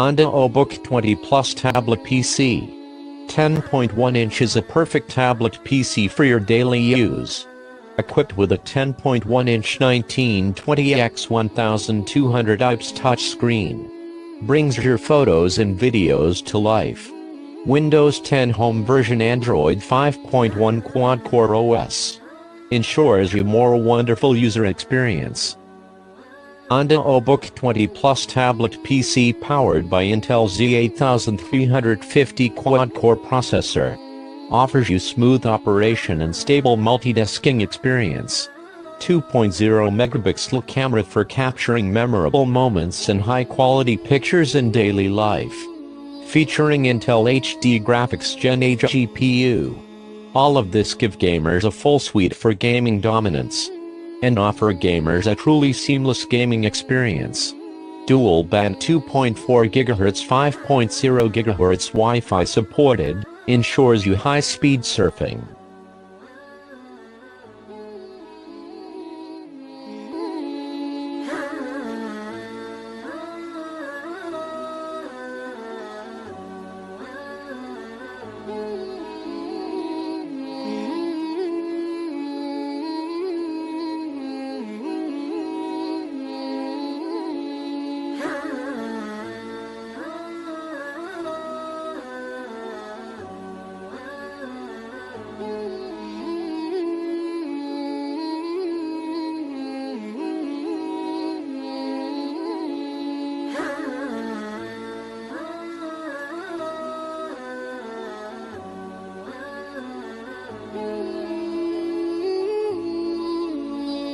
Onda OBook 20 Plus Tablet PC. 10.1 inch is a perfect tablet PC for your daily use. Equipped with a 10.1-inch 1920x1200 IPS touchscreen. Brings your photos and videos to life. Windows 10 Home version, Android 5.1 Quad-Core OS. Ensures you more wonderful user experience. Onda OBook 20 Plus Tablet PC powered by Intel Z8350 Quad-Core processor. Offers you smooth operation and stable multitasking experience. 2.0 megapixel camera for capturing memorable moments and high-quality pictures in daily life. Featuring Intel HD graphics Gen 8 GPU. All of this give gamers a full suite for gaming dominance. And offer gamers a truly seamless gaming experience. Dual band 2.4 GHz 5.0 GHz Wi-Fi supported, ensures you high-speed surfing.